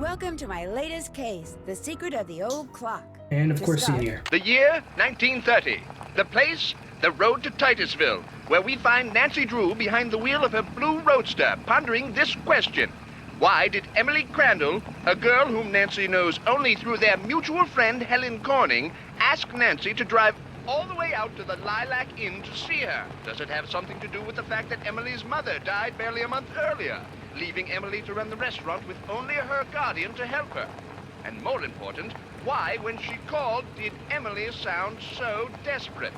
Welcome to my latest case, The Secret of the Old Clock. And of To course, start- Senior. The year, 1930. The place, the road to Titusville, where we find Nancy Drew behind the wheel of her blue roadster, pondering this question. Why did Emily Crandall, a girl whom Nancy knows only through their mutual friend Helen Corning, ask Nancy to drive all the way out to the Lilac Inn to see her? Does it have something to do with the fact that Emily's mother died barely a month earlier, leaving Emily to run the restaurant with only her guardian to help her? And more important, why, when she called, did Emily sound so desperate?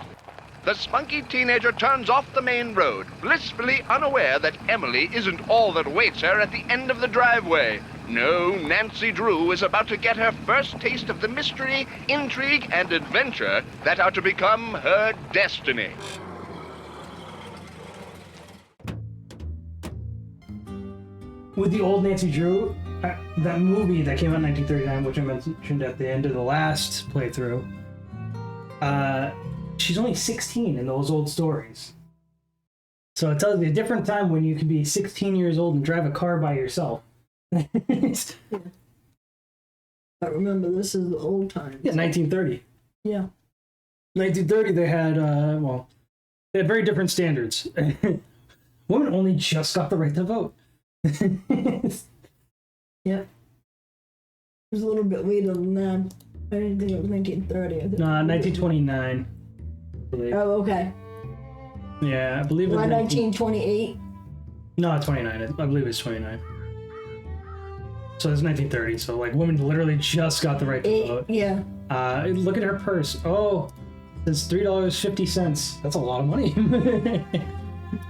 The spunky teenager turns off the main road, blissfully unaware that Emily isn't all that awaits her at the end of the driveway. No, Nancy Drew is about to get her first taste of the mystery, intrigue, and adventure that are to become her destiny. With the old Nancy Drew, that movie that came out in 1939, which I mentioned at the end of the last playthrough, she's only 16 in those old stories. So it tells you a different time when you can be 16 years old and drive a car by yourself. I remember this is the old times. Yeah, 1930. Yeah. 1930, they had, they had very different standards. Women only just got the right to vote. Yeah. It was a little bit later than that. I didn't think it was 1930. I think 1929. I believe. Oh, okay. Yeah, I believe Why it's 1928? No, 29. I believe it's 29. So it's 1930. So like, women literally just got the right to vote. Yeah. Look at her purse. Oh, it's $3.50. That's a lot of money.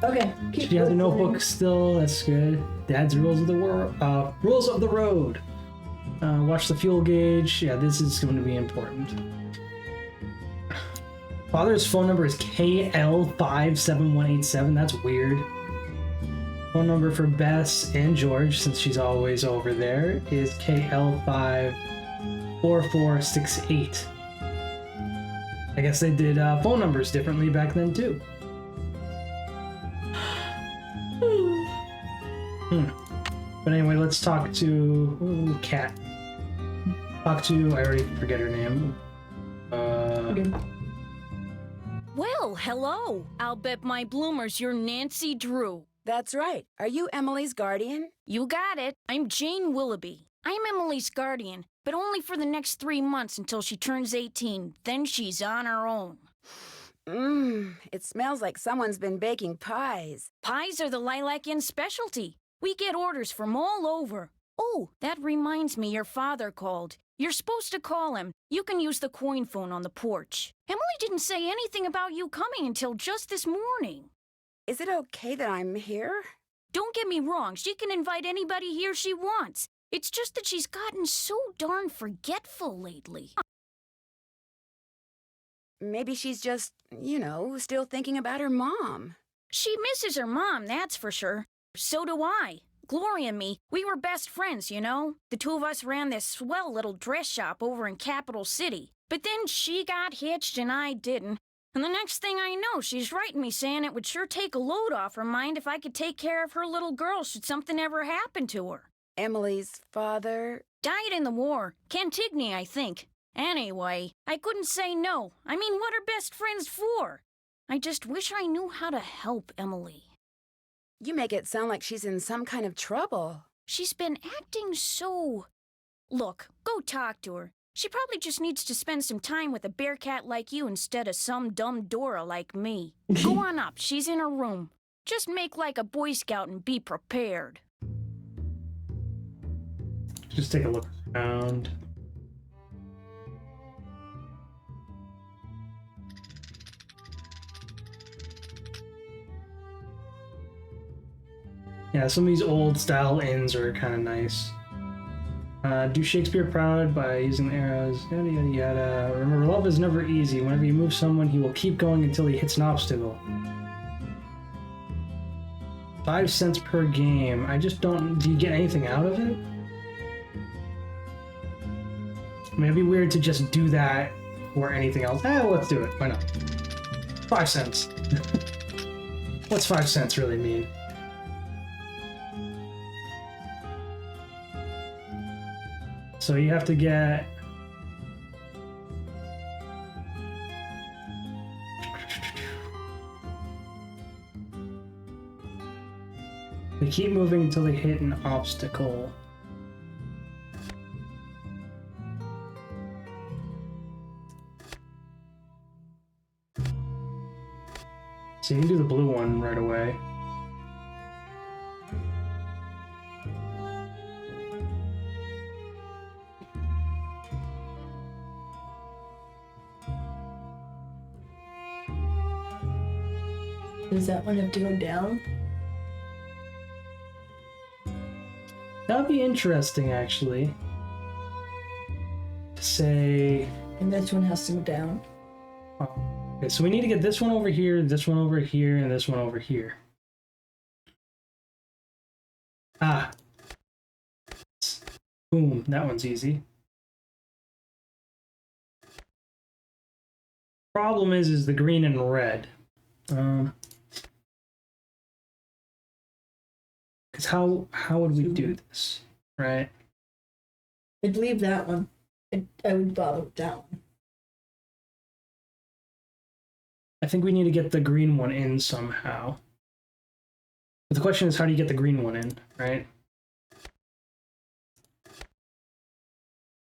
Okay. Keep She has a listening. notebook still. That's good. Dad's rules of the rules of the road. Watch the fuel gauge. Yeah, this is going to be important. Father's phone number is KL57187. That's weird. Phone number for Bess and George, since she's always over there, is KL54468. I guess they did phone numbers differently back then too. But anyway, let's talk to Kat. I already forget her name. Okay. Well, hello. I'll bet my bloomers you're Nancy Drew. That's right. Are you Emily's guardian? You got it. I'm Jane Willoughby. I'm Emily's guardian, but only for the next 3 months until she turns 18. Then she's on her own. It smells like someone's been baking pies. Pies are the Lilac Inn specialty. We get orders from all over. Oh, that reminds me, your father called. You're supposed to call him. You can use the coin phone on the porch. Emily didn't say anything about you coming until just this morning. Is it okay that I'm here? Don't get me wrong, she can invite anybody here she wants. It's just that she's gotten so darn forgetful lately. Maybe she's just, still thinking about her mom. She misses her mom, that's for sure. So do I. Gloria and me, we were best friends, you know? The two of us ran this swell little dress shop over in Capital City. But then she got hitched and I didn't. And the next thing I know, she's writing me saying it would sure take a load off her mind if I could take care of her little girl should something ever happen to her. Emily's father? Died in the war. Cantigny, I think. Anyway, I couldn't say no. I mean, what are best friends for? I just wish I knew how to help Emily. You make it sound like she's in some kind of trouble. She's been acting so... Look, go talk to her. She probably just needs to spend some time with a bearcat like you instead of some dumb Dora like me. Go on up, she's in her room. Just make like a Boy Scout and be prepared. Just take a look around. Yeah, some of these old style inns are kind of nice. Do Shakespeare proud by using the arrows, yada yada yada. Remember, love is never easy. Whenever you move someone, he will keep going until he hits an obstacle. 5 cents per game. I just don't... Do you get anything out of it? I mean, it'd be weird to just do that or anything else. Let's do it. Why not? 5 cents. What's 5 cents really mean? So you have to get... They keep moving until they hit an obstacle. So you can do the blue one right away. Does that one have to go down? That would be interesting, actually. To say... And this one has to go down. Oh, okay, so we need to get this one over here, this one over here, and this one over here. Ah. Boom, that one's easy. Problem is the green and red. Because how would we do this, right? I'd leave that one. I would bother with that one. I think we need to get the green one in somehow. But the question is, how do you get the green one in, right?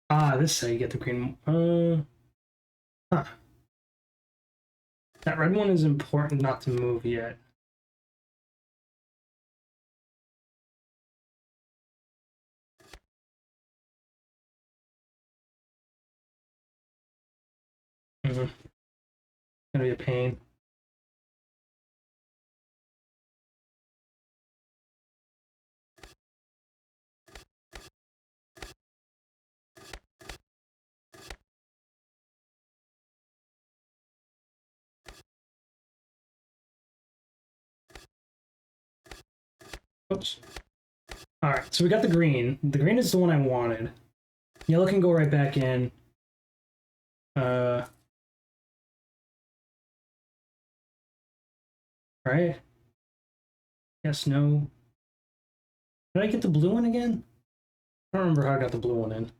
Ah, this is how you get the green one. Huh. That red one is important not to move yet. Gonna be a pain. Oops. Alright, so we got the green. The green is the one I wanted. Yellow can go right back in. Right? Yes, no. Did I get the blue one again? I don't remember how I got the blue one in.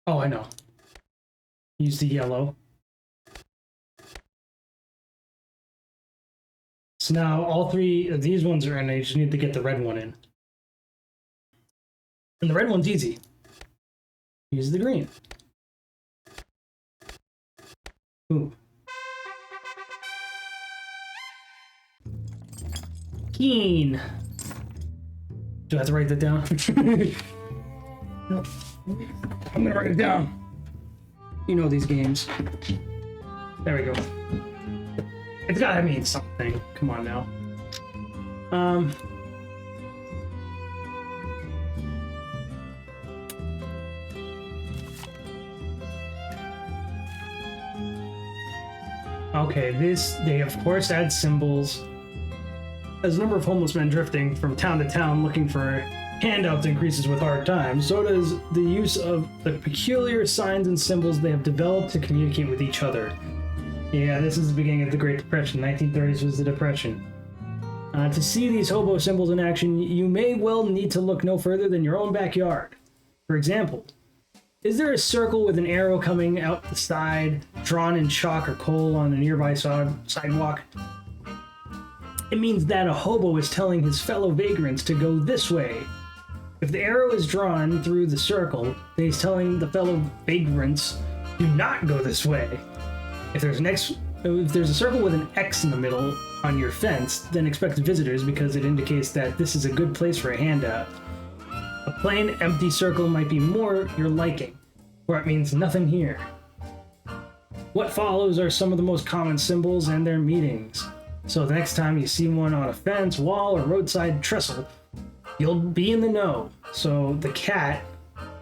Oh, I know. Use the yellow. So now all three of these ones are in, I just need to get the red one in. And the red one's easy. Use the green. Ooh. Keen. Do I have to write that down? No. I'm gonna write it down. You know these games. There we go. It's gotta mean something. Come on now. Okay, they of course add symbols. As the number of homeless men drifting from town to town looking for handouts increases with hard times, so does the use of the peculiar signs and symbols they have developed to communicate with each other. Yeah, this is the beginning of the Great Depression. 1930s was the Depression. To see these hobo symbols in action, you may well need to look no further than your own backyard. For example, is there a circle with an arrow coming out the side, drawn in chalk or coal on a nearby sidewalk? It means that a hobo is telling his fellow vagrants to go this way. If the arrow is drawn through the circle, then he's telling the fellow vagrants, do not go this way. If there's a circle with an X in the middle on your fence, then expect visitors because it indicates that this is a good place for a handout. A plain, empty circle might be more your liking, or it means nothing here. What follows are some of the most common symbols and their meanings. So the next time you see one on a fence, wall, or roadside trestle, you'll be in the know. So the cat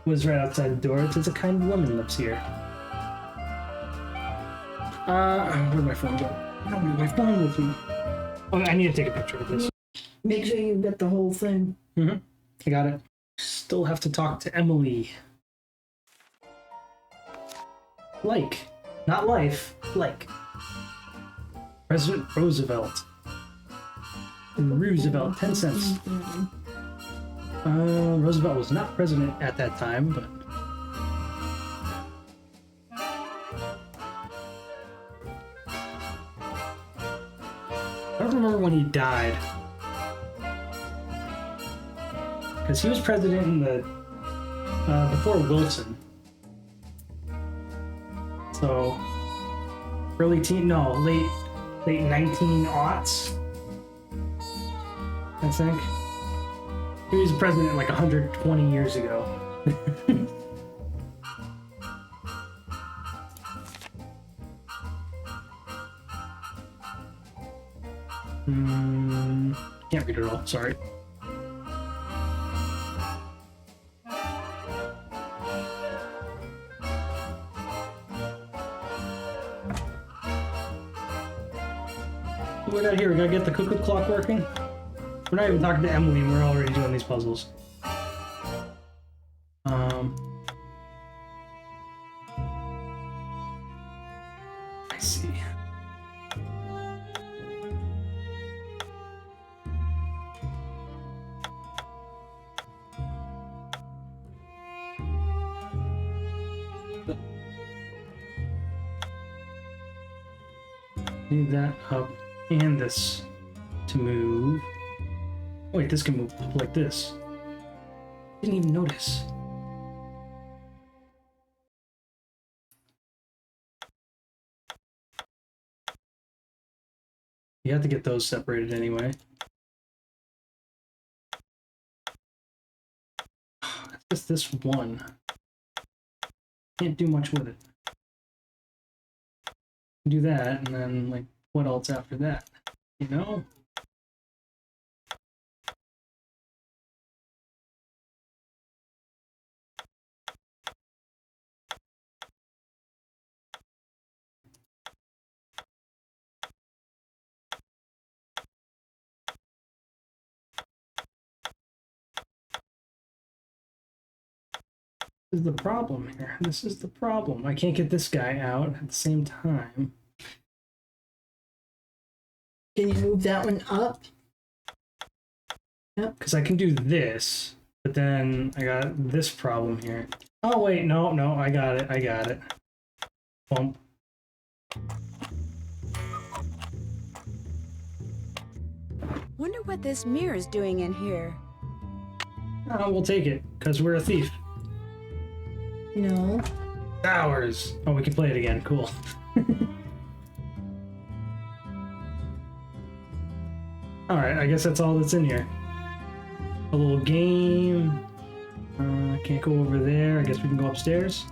was right outside the door. It says a kind woman lives here. Where'd my phone go? I don't have my phone with me. Oh, I need to take a picture of this. Make sure you get the whole thing. I got it. Still have to talk to Emily. Like. Not life. Like. President Roosevelt. Roosevelt, 10 cents. Roosevelt was not president at that time, but... I don't remember when he died. Because he was president in the... before Wilson. So... late 19-aughts, I think. He was president like 120 years ago. Can't read it all, sorry. What we got here? We gotta get the cuckoo clock working. We're not even talking to Emily, and we're already doing these puzzles. I see. Need that up. And this to move. Oh, wait, this can move like this. Didn't even notice. You have to get those separated anyway. It's just this one. Can't do much with it. Do that, and then, like, what else after that? You know? This is the problem here. This is the problem. I can't get this guy out at the same time. Can you move that one up? Yep, because I can do this, but then I got this problem here. Oh, wait, no, I got it. Bump. Wonder what this mirror's doing in here. Oh, we'll take it, because we're a thief. No. Ours. Oh, we can play it again. Cool. Alright, I guess that's all that's in here. A little game. Can't go over there. I guess we can go upstairs.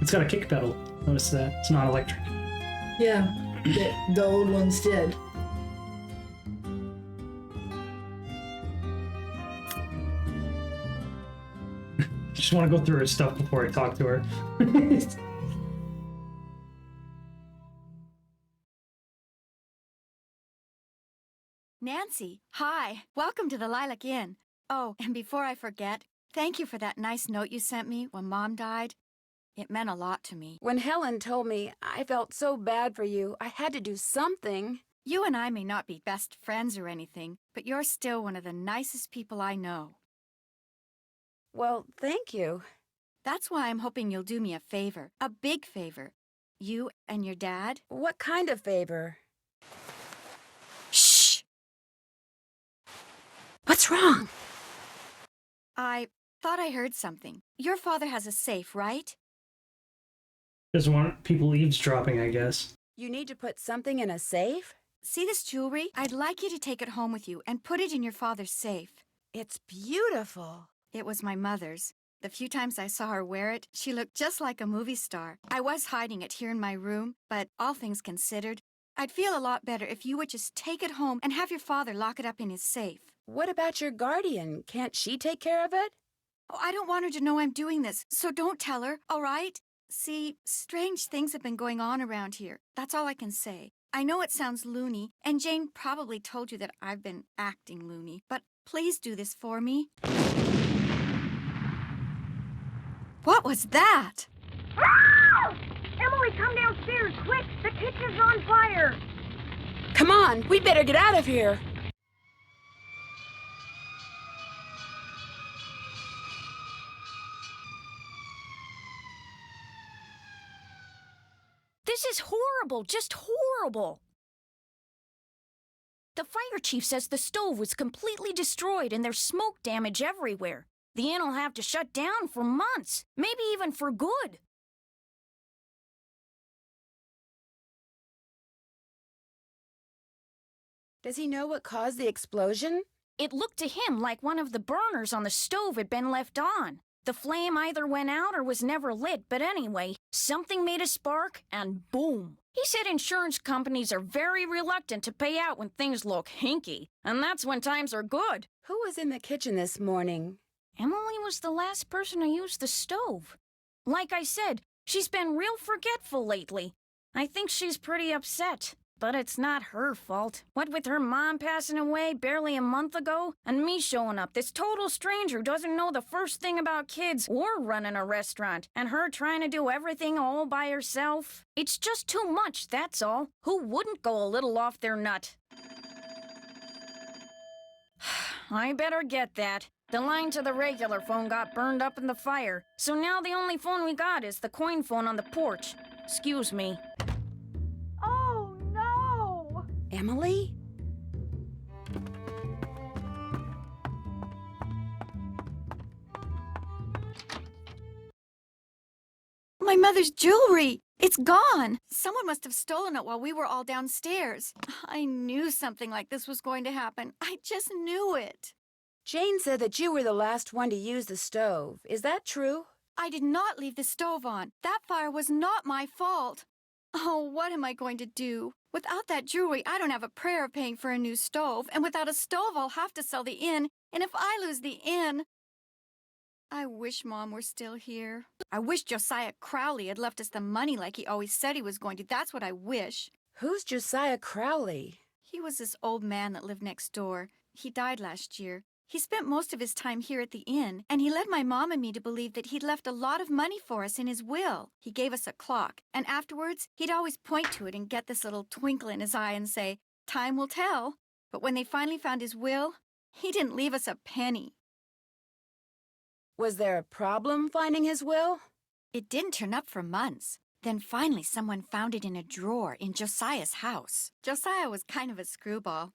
It's got a kick pedal. Notice that. It's not electric. Yeah, the old ones did. Just want to go through her stuff before I talk to her. Nancy, hi. Welcome to the Lilac Inn. Oh, and before I forget, thank you for that nice note you sent me when Mom died. It meant a lot to me. When Helen told me I felt so bad for you, I had to do something. You and I may not be best friends or anything, but you're still one of the nicest people I know. Well, thank you. That's why I'm hoping you'll do me a favor, a big favor. You and your dad. What kind of favor? Shh! What's wrong? I thought I heard something. Your father has a safe, right? Doesn't want people eavesdropping, I guess. You need to put something in a safe? See this jewelry? I'd like you to take it home with you and put it in your father's safe. It's beautiful. It was my mother's. The few times I saw her wear it, she looked just like a movie star. I was hiding it here in my room, but all things considered, I'd feel a lot better if you would just take it home and have your father lock it up in his safe. What about your guardian? Can't she take care of it? Oh, I don't want her to know I'm doing this, so don't tell her, all right? See, strange things have been going on around here. That's all I can say. I know it sounds loony, and Jane probably told you that I've been acting loony, but please do this for me. What was that? Emily, come downstairs, quick! The kitchen's on fire! Come on, we better get out of here. This is horrible, just horrible. The fire chief says the stove was completely destroyed and there's smoke damage everywhere. The inn will have to shut down for months, maybe even for good. Does he know what caused the explosion? It looked to him like one of the burners on the stove had been left on. The flame either went out or was never lit, but anyway, something made a spark and boom. He said insurance companies are very reluctant to pay out when things look hinky, and that's when times are good. Who was in the kitchen this morning? Emily was the last person to use the stove. Like I said, she's been real forgetful lately. I think she's pretty upset. But it's not her fault. What with her mom passing away barely a month ago, and me showing up, this total stranger who doesn't know the first thing about kids or running a restaurant, and her trying to do everything all by herself. It's just too much, that's all. Who wouldn't go a little off their nut? I better get that. The line to the regular phone got burned up in the fire, so now the only phone we got is the coin phone on the porch. Excuse me. Oh, no! Emily? My mother's jewelry! It's gone! Someone must have stolen it while we were all downstairs. I knew something like this was going to happen. I just knew it. Jane said that you were the last one to use the stove. Is that true? I did not leave the stove on. That fire was not my fault. Oh, what am I going to do? Without that jewelry, I don't have a prayer of paying for a new stove. And without a stove, I'll have to sell the inn. And if I lose the inn... I wish Mom were still here. I wish Josiah Crowley had left us the money like he always said he was going to. That's what I wish. Who's Josiah Crowley? He was this old man that lived next door. He died last year. He spent most of his time here at the inn, and he led my mom and me to believe that he'd left a lot of money for us in his will. He gave us a clock, and afterwards, he'd always point to it and get this little twinkle in his eye and say, "Time will tell." But when they finally found his will, he didn't leave us a penny. Was there a problem finding his will? It didn't turn up for months. Then finally someone found it in a drawer in Josiah's house. Josiah was kind of a screwball.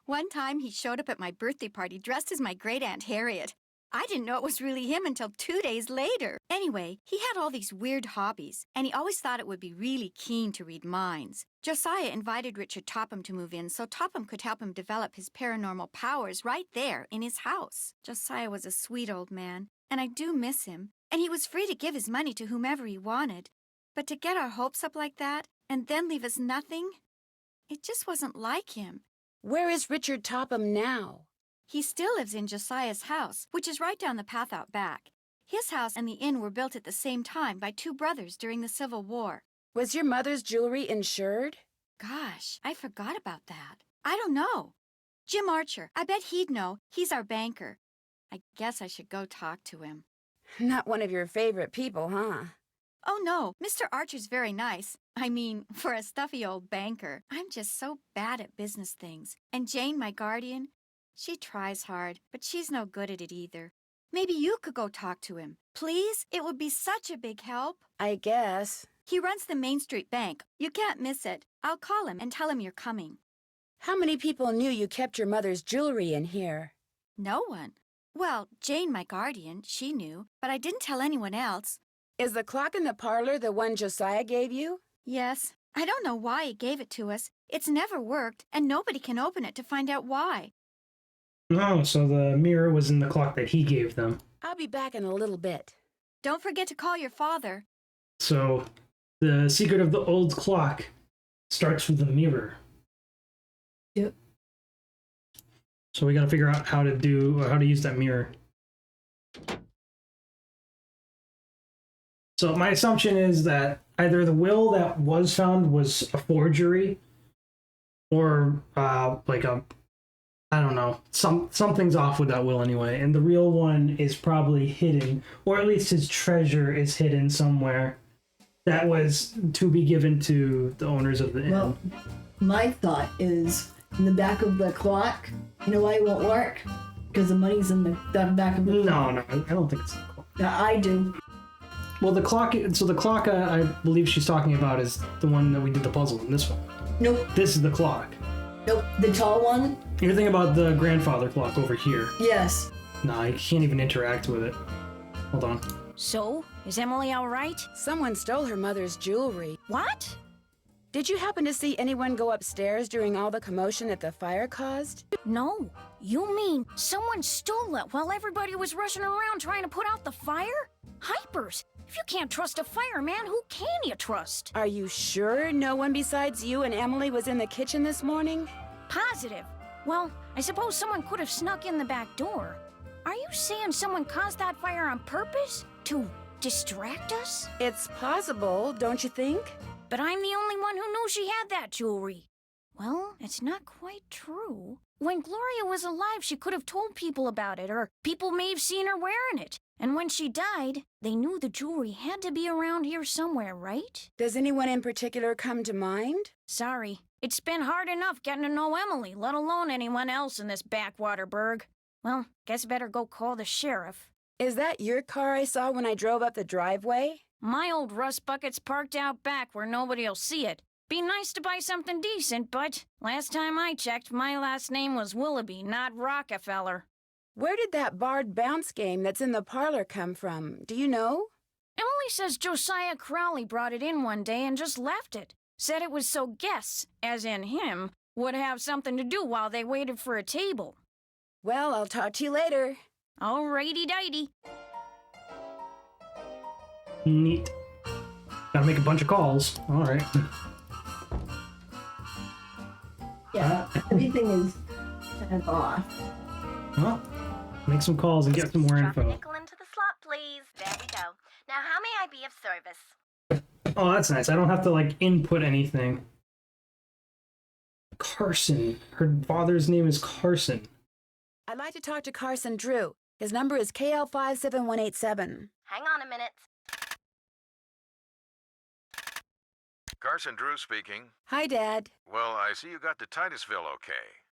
One time he showed up at my birthday party dressed as my great-aunt Harriet. I didn't know it was really him until 2 days later. Anyway, he had all these weird hobbies, and he always thought it would be really keen to read minds. Josiah invited Richard Topham to move in so Topham could help him develop his paranormal powers right there in his house. Josiah was a sweet old man, and I do miss him. And he was free to give his money to whomever he wanted. But to get our hopes up like that, and then leave us nothing, it just wasn't like him. Where is Richard Topham now? He still lives in Josiah's house, which is right down the path out back. His house and the inn were built at the same time by two brothers during the Civil War. Was your mother's jewelry insured? Gosh, I forgot about that. I don't know. Jim Archer, I bet he'd know. He's our banker. I guess I should go talk to him. Not one of your favorite people, huh? Oh, no, Mr. Archer's very nice. I mean, for a stuffy old banker. I'm just so bad at business things. And Jane, my guardian, she tries hard, but she's no good at it either. Maybe you could go talk to him. Please? It would be such a big help. I guess. He runs the Main Street Bank. You can't miss it. I'll call him and tell him you're coming. How many people knew you kept your mother's jewelry in here? No one. Well, Jane, my guardian, she knew, but I didn't tell anyone else. Is the clock in the parlor the one Josiah gave you? Yes. I don't know why he gave it to us. It's never worked, and nobody can open it to find out why. Oh, so the mirror was in the clock that he gave them. I'll be back in a little bit. Don't forget to call your father. So the secret of the old clock starts with the mirror. Yep. So we got to figure out how to use that mirror. So my assumption is that either the will that was found was a forgery, or like a, I don't know, something's off with that will anyway, and the real one is probably hidden, or at least his treasure is hidden somewhere that was to be given to the owners of the inn. Well, my thought is in the back of the clock. You know why it won't work? Because the money's in the back of the clock. No, I don't think it's the clock. Now, I do. Well, the clock, so the clock I believe she's talking about is the one that we did the puzzle in, this one. Nope. This is the clock. Nope. The tall one? You're thinking about the grandfather clock over here. Yes. No, I can't even interact with it. Hold on. So, is Emily all right? Someone stole her mother's jewelry. What? Did you happen to see anyone go upstairs during all the commotion that the fire caused? No. You mean someone stole it while everybody was rushing around trying to put out the fire? Hypers! If you can't trust a fireman, who can you trust? Are you sure no one besides you and Emily was in the kitchen this morning? Positive. Well, I suppose someone could have snuck in the back door. Are you saying someone caused that fire on purpose? To distract us? It's possible, don't you think? But I'm the only one who knew she had that jewelry. Well, it's not quite true. When Gloria was alive, she could have told people about it, or people may have seen her wearing it. And when she died, they knew the jewelry had to be around here somewhere, right? Does anyone in particular come to mind? Sorry. It's been hard enough getting to know Emily, let alone anyone else in this backwater burg. Well, guess better go call the sheriff. Is that your car I saw when I drove up the driveway? My old rust bucket's parked out back where nobody'll see it. Be nice to buy something decent, but last time I checked, my last name was Willoughby, not Rockefeller. Where did that barred bounce game that's in the parlor come from? Do you know? Emily says Josiah Crowley brought it in one day and just left it. Said it was so guests, as in him, would have something to do while they waited for a table. Well, I'll talk to you later. Alrighty-dighty. Neat. Gotta make a bunch of calls. Alright. Yeah. Everything is kind of off. Well, make some calls and get some more Drop a info. nickel into the slot, please. There we go. Now, how may I be of service? Oh, that's nice. I don't have to, like, input anything. Carson. Her father's name is Carson. I'd like to talk to Carson Drew. His number is KL57187. Hang on a minute. Carson Drew speaking. Hi, Dad. Well, I see you got to Titusville okay.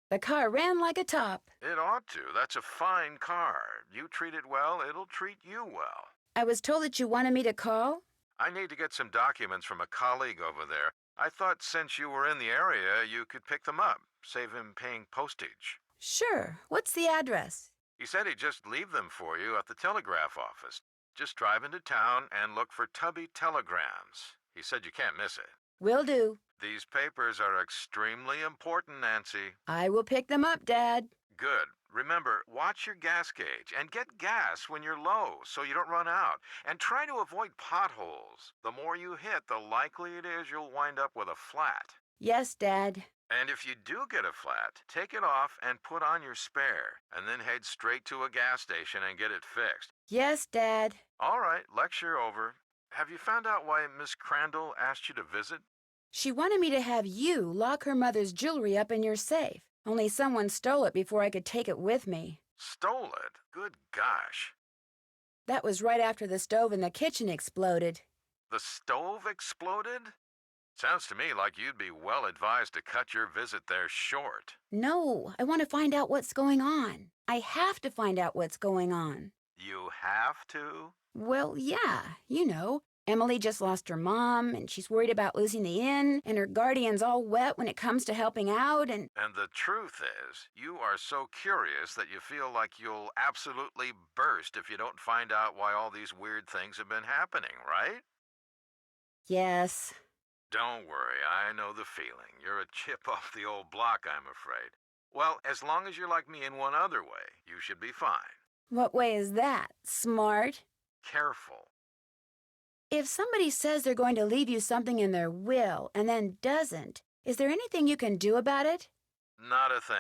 The car ran like a top. It ought to. That's a fine car. You treat it well, it'll treat you well. I was told that you wanted me to call. I need to get some documents from a colleague over there. I thought since you were in the area, you could pick them up, save him paying postage. Sure. What's the address? He said he'd just leave them for you at the telegraph office. Just drive into town and look for Tubby Telegrams. He said you can't miss it. Will do. These papers are extremely important, Nancy. I will pick them up, Dad. Good. Remember, watch your gas gauge and get gas when you're low so you don't run out. And try to avoid potholes. The more you hit, the likely it is you'll wind up with a flat. Yes, Dad. And if you do get a flat, take it off and put on your spare, and then head straight to a gas station and get it fixed. Yes, Dad. All right, lecture over. Have you found out why Miss Crandall asked you to visit? She wanted me to have you lock her mother's jewelry up in your safe. Only someone stole it before I could take it with me. Stole it? Good gosh. That was right after the stove in the kitchen exploded. The stove exploded? Sounds to me like you'd be well advised to cut your visit there short. No, I want to find out what's going on. I have to find out what's going on. You have to? Well, yeah, you know. Emily just lost her mom, and she's worried about losing the inn, and her guardian's all wet when it comes to helping out, and... And the truth is, you are so curious that you feel like you'll absolutely burst if you don't find out why all these weird things have been happening, right? Yes. Don't worry, I know the feeling. You're a chip off the old block, I'm afraid. Well, as long as you're like me in one other way, you should be fine. What way is that? Smart? Careful. If somebody says they're going to leave you something in their will and then doesn't, is there anything you can do about it? Not a thing.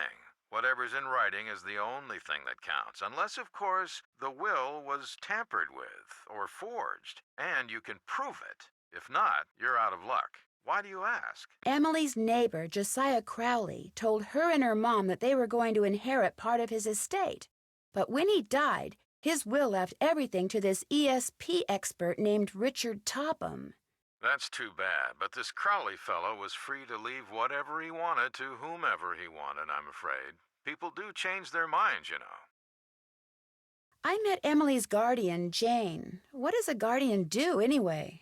Whatever's in writing is the only thing that counts, unless, of course, the will was tampered with or forged, and you can prove it. If not, you're out of luck. Why do you ask? Emily's neighbor, Josiah Crowley, told her and her mom that they were going to inherit part of his estate. But when he died, his will left everything to this ESP expert named Richard Topham. That's too bad, but this Crowley fellow was free to leave whatever he wanted to whomever he wanted, I'm afraid. People do change their minds, you know. I met Emily's guardian, Jane. What does a guardian do, anyway?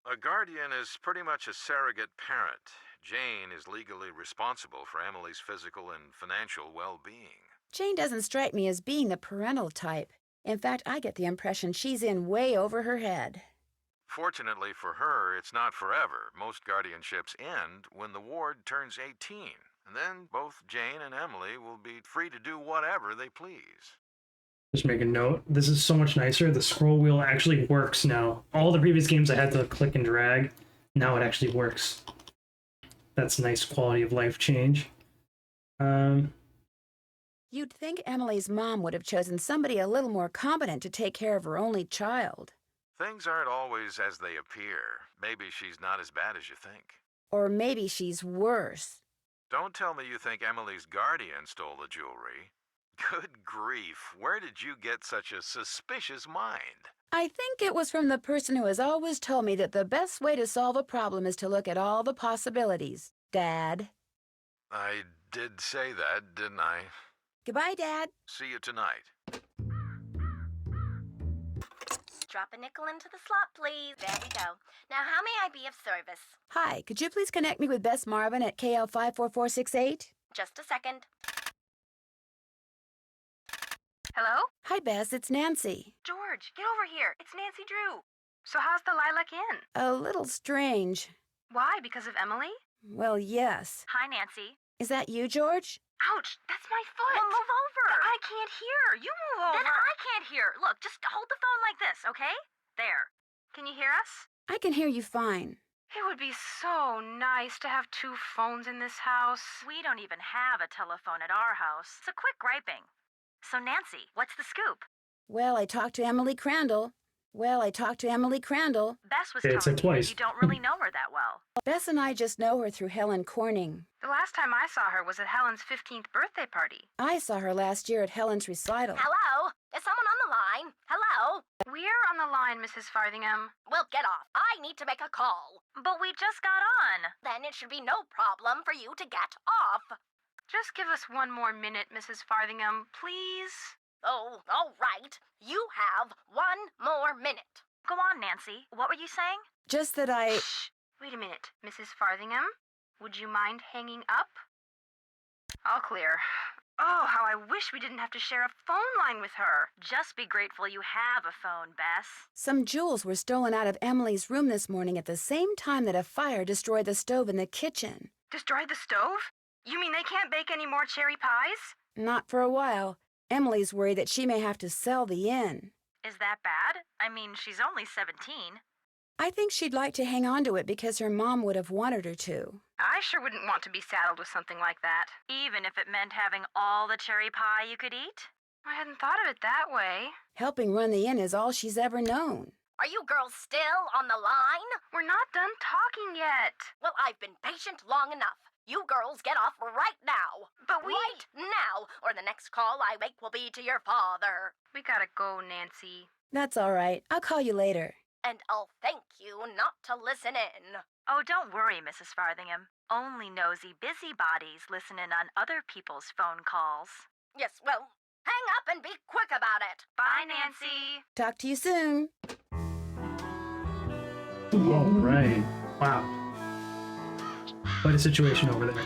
A guardian is pretty much a surrogate parent. Jane is legally responsible for Emily's physical and financial well-being. Jane doesn't strike me as being the parental type. In fact, I get the impression she's in way over her head. Fortunately for her, it's not forever. Most guardianships end when the ward turns 18. And then both Jane and Emily will be free to do whatever they please. Just make a note. This is so much nicer. The scroll wheel actually works now. All the previous games I had to click and drag. Now it actually works. That's a nice quality of life change. You'd think Emily's mom would have chosen somebody a little more competent to take care of her only child. Things aren't always as they appear. Maybe she's not as bad as you think. Or maybe she's worse. Don't tell me you think Emily's guardian stole the jewelry. Good grief, where did you get such a suspicious mind? I think it was from the person who has always told me that the best way to solve a problem is to look at all the possibilities. Dad. I did say that, didn't I? Goodbye, Dad. See you tonight. Drop a nickel into the slot, please. There we go. Now, how may I be of service? Hi, could you please connect me with Bess Marvin at KL54468? Just a second. Hello? Hi, Bess, it's Nancy. George, get over here. It's Nancy Drew. So how's the Lilac Inn? A little strange. Why? Because of Emily? Well, yes. Hi, Nancy. Is that you, George? Ouch, that's my foot. Well, move over. I can't hear. You move over. Then I can't hear. Look, just hold the phone like this, okay? There. Can you hear us? I can hear you fine. It would be so nice to have two phones in this house. We don't even have a telephone at our house. So quit griping. So, Nancy, what's the scoop? Well, I talked to Emily Crandall. Bess was Yeah, telling it said me twice. that you don't really know her that well. Bess and I just know her through Helen Corning. The last time I saw her was at Helen's 15th birthday party. I saw her last year at Helen's recital. Hello? Is someone on the line? Hello? We're on the line, Mrs. Farthingham. Well, get off. I need to make a call. But we just got on. Then it should be no problem for you to get off. Just give us one more minute, Mrs. Farthingham, please. Oh, all right. You have 1 more minute. Go on, Nancy. What were you saying? Just that I... Shh. Wait a minute. Mrs. Farthingham, would you mind hanging up? All clear. Oh, how I wish we didn't have to share a phone line with her. Just be grateful you have a phone, Bess. Some jewels were stolen out of Emily's room this morning at the same time that a fire destroyed the stove in the kitchen. Destroyed the stove? You mean they can't bake any more cherry pies? Not for a while. Emily's worried that she may have to sell the inn. Is that bad? I mean, she's only 17. I think she'd like to hang on to it because her mom would have wanted her to. I sure wouldn't want to be saddled with something like that. Even if it meant having all the cherry pie you could eat? I hadn't thought of it that way. Helping run the inn is all she's ever known. Are you girls still on the line? We're not done talking yet. Well, I've been patient long enough. You girls get off right now. But we... Right now, or the next call I make will be to your father. We gotta go, Nancy. That's all right. I'll call you later. And I'll thank you not to listen in. Oh, don't worry, Mrs. Farthingham. Only nosy busybodies listen in on other people's phone calls. Yes, well, hang up and be quick about it. Bye, Nancy. Talk to you soon. All right. Wow. Quite a situation over there.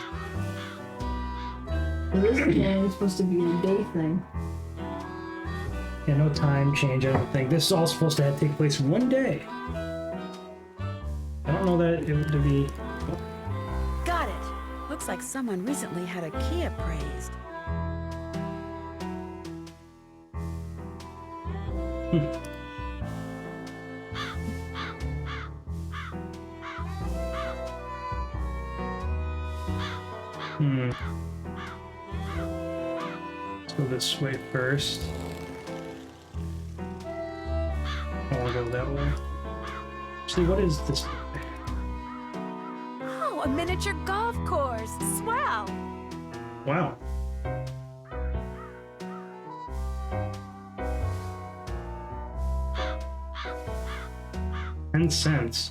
It is apparently supposed to be a day thing. Yeah, no time change, I don't think. This is all supposed to take place one day. I don't know that it would be... Got it. Looks like someone recently had a key appraised. Let's go this way first. I want to go that way. Actually, what is this? Oh, a miniature golf course. Swell. Wow. $0.10.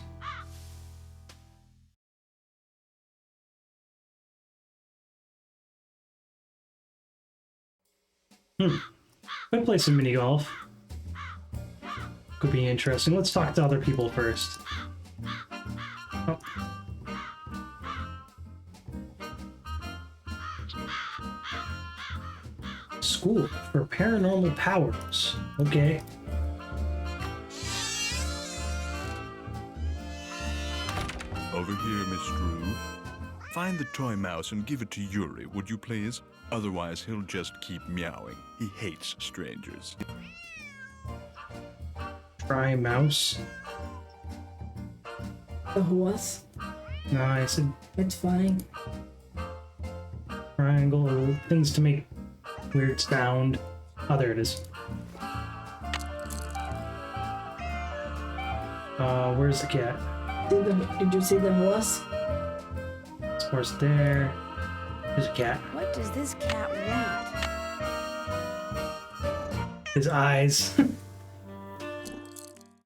Could play some mini golf. Could be interesting. Let's talk to other people first. Oh. School for paranormal powers. Okay. Over here, Miss Drew. Find the toy mouse and give it to Yuri, would you please? Otherwise, he'll just keep meowing. He hates strangers. Try mouse. The horse. No, I said It's fine. triangle. Things to make weird sound. Oh, there it is. Where's the cat? Did you see the horse? This horse there. There's a cat. What does this cat want? His eyes.